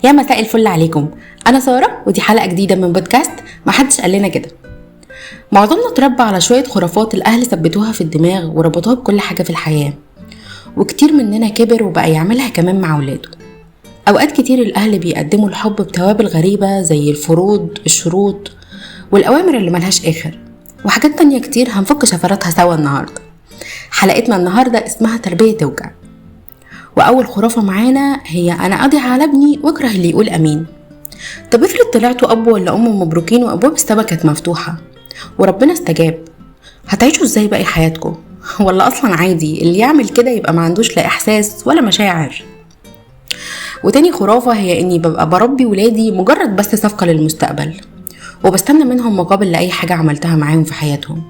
يا مساء الفل عليكم. انا ساره ودي حلقه جديده من بودكاست محدش قال لنا كده. معظمنا اتربى على شويه خرافات الاهل ثبتوها في الدماغ وربطوها بكل حاجه في الحياه، وكتير مننا كبر وبقى يعملها كمان مع اولاده. اوقات كتير الاهل بيقدموا الحب بتوابل غريبه زي الفروض، الشروط، والاوامر اللي ملهاش اخر، وحاجات تانية كتير هنفك شفراتها سوا النهارده. حلقتنا النهارده اسمها تربيه توجع. واول خرافه معانا هي انا اقضي على ابني واكره اللي يقول امين. طب افرض طلعتوا اب ولا ام مبروكين وابواب السما كانت مفتوحه وربنا استجاب، هتعيشوا ازاي باقي حياتكم؟ ولا اصلا عادي اللي يعمل كده يبقى ما عندوش لا احساس ولا مشاعر؟ وتاني خرافه هي اني ببقى بربي ولادي مجرد بس صفقه للمستقبل، وبستنى منهم مقابل لاي حاجه عملتها معاهم في حياتهم.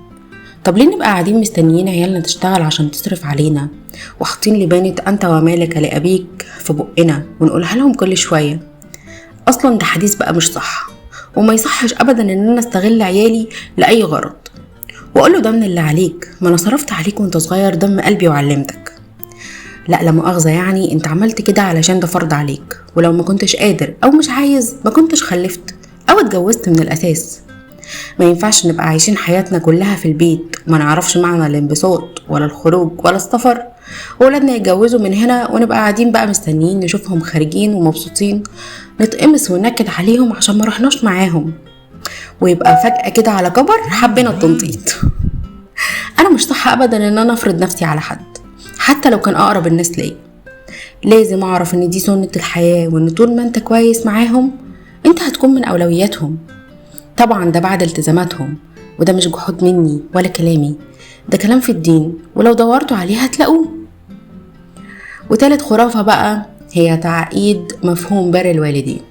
طب ليه نبقى قاعدين مستنيين عيالنا تشتغل عشان تصرف علينا، وحاطين لبانة انت ومالك لأبيك في بقنا ونقولها لهم كل شوية؟ اصلا ده حديث بقى مش صح، وما يصحش ابدا ان انا استغل عيالي لأي غرض واقوله ده من اللي عليك، ما انا صرفت عليك وانت صغير دم قلبي وعلمتك. لا مؤاخذة، يعني انت عملت كده علشان ده فرض عليك، ولو ما كنتش قادر او مش عايز ما كنتش خلفت او اتجوزت من الاساس. ما ينفعش نبقى عايشين حياتنا كلها في البيت وما نعرفش معنى الانبساط ولا الخروج ولا السفر، وولادنا يتجوزوا من هنا ونبقى قاعدين بقى مستنيين نشوفهم خارجين ومبسوطين، نتقمص وننكد عليهم عشان ما رحناش معاهم، ويبقى فجأة كده على كبر حبينا التنطيط. انا مش صح ابدا ان انا افرض نفسي على حد حتى لو كان اقرب الناس ليا. لازم اعرف ان دي سنة الحياة، وان طول ما انت كويس معاهم انت هتكون من اولوياتهم. طبعا ده بعد التزاماتهم، وده مش جحود مني ولا كلامي، ده كلام في الدين ولو دورتوا عليه هتلاقوه. وتالت خرافة بقى هي تعقيد مفهوم بر الوالدين،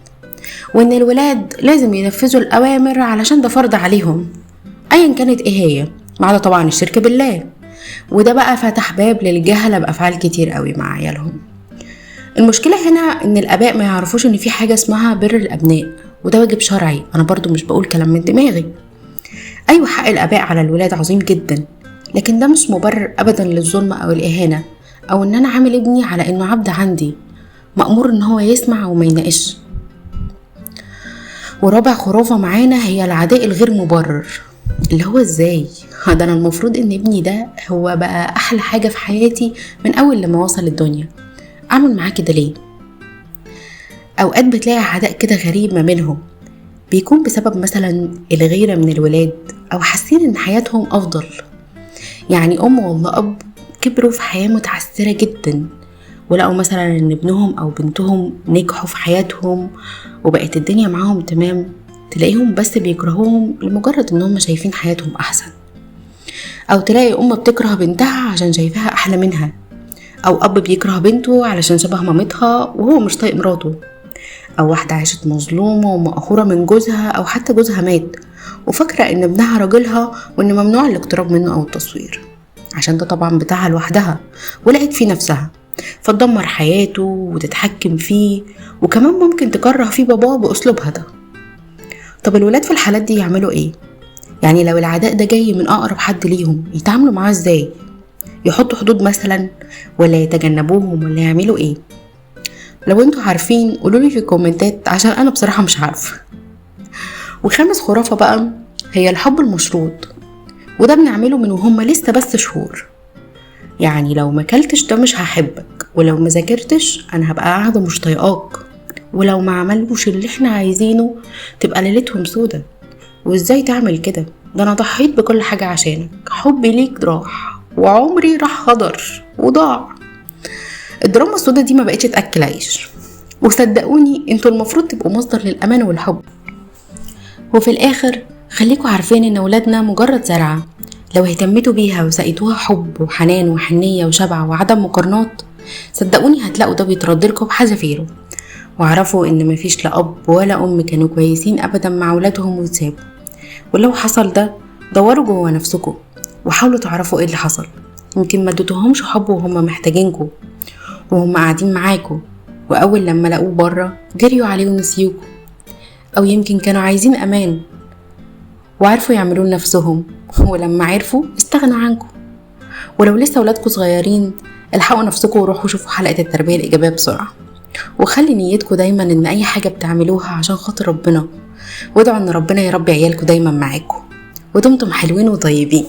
وان الولاد لازم ينفذوا الأوامر علشان ده فرض عليهم ايا كانت ايه هي، ما عدا طبعا الشرك بالله، وده بقى فتح باب للجهل بأفعال كتير قوي مع عيالهم. المشكلة هنا ان الاباء ما يعرفوش ان في حاجة اسمها بر الابناء، وده واجب شرعي. انا برضو مش بقول كلام من دماغي. ايوه، حق الاباء على الولاد عظيم جدا، لكن ده مش مبرر ابدا للظلم او الاهانة، او ان انا عامل ابني على انه عبد عندي مأمور ان هو يسمع وما يناقش. ورابع خرافة معانا هي العداء الغير مبرر، اللي هو ازاي ده انا المفروض ان ابني ده هو بقى احلى حاجة في حياتي من اول لما وصل الدنيا، اعمل معاه كده ليه؟ اوقات بتلاقي عداء كده غريب ما بينهم، بيكون بسبب مثلا الغيرة من الولاد او حاسين ان حياتهم افضل. يعني ام ولا اب كبروا في حياة متعثرة جدا، ولقوا مثلا ان ابنهم او بنتهم نجحوا في حياتهم وبقت الدنيا معاهم تمام، تلاقيهم بس بيكرهوهم لمجرد انهم شايفين حياتهم احسن. او تلاقي ام بتكره بنتها عشان شايفاها احلى منها، او اب بيكره بنته علشان شبه مامتها وهو مش طايق مراته، او واحدة عاشت مظلومة ومقهورة من جوزها او حتى جوزها مات وفاكرة ان ابنها راجلها وان ممنوع الاقتراب منه او التصوير عشان ده طبعا بتاعها لوحدها، ولقيت فيه نفسها فتدمر حياته وتتحكم فيه، وكمان ممكن تكره فيه باباه باسلوبها ده. طب الولاد في الحالات دي يعملوا ايه؟ يعني لو العداء ده جاي من اقرب حد ليهم يتعاملوا معاه ازاي؟ يحطوا حدود مثلا، ولا يتجنبوهم، ولا يعملوا ايه؟ لو انتوا عارفين قولولي في الكومنتات عشان انا بصراحة مش عارفة. وخامس خرافة بقى هي الحب المشروط، وده بنعمله من وهم لسه بس شهور. يعني لو ما كلتش ده مش هحبك، ولو ما ذاكرتش انا هبقى قاعدة مش طايقاك، ولو ما عملوش اللي احنا عايزينه تبقى ليلتهم سودة. وازاي تعمل كده؟ ده انا ضحيت بكل حاجة عشانك، حبي ليك راح وعمري راح هدر وضاع. الدراما السودة دي ما بقتش تأكل عيش، وصدقوني انتوا المفروض تبقوا مصدر للأمان والحب. وفي الآخر خليكوا عارفين ان ولادنا مجرد زرعة، لو اهتمتوا بيها وسقيتوها حب وحنان وحنية وشبع وعدم مقارنات، صدقوني هتلاقوا ده بيتردلكوا بحذافيره. وعرفوا ان مفيش لا اب ولا ام كانوا كويسين ابدا مع ولادهم وتسابوا. ولو حصل ده دوروا جوا نفسكم وحاولوا تعرفوا ايه اللي حصل. يمكن ما اديتوهمش حب وهم محتاجينكم وهم قاعدين معاكم، واول لما لقوه بره جريوا عليه ونسيوكوا، او يمكن كانوا عايزين امان وعرفوا يعملوا لنفسهم، ولما عرفوا استغنوا عنكم. ولو لسه ولادكم صغيرين الحقوا نفسكم وروحوا شوفوا حلقة التربية الإيجابية بسرعة. وخلي نيتكم دايما ان اي حاجة بتعملوها عشان خاطر ربنا، وادعوا ان ربنا يربي عيالكم دايما معاكم. ودمتم حلوين وطيبين.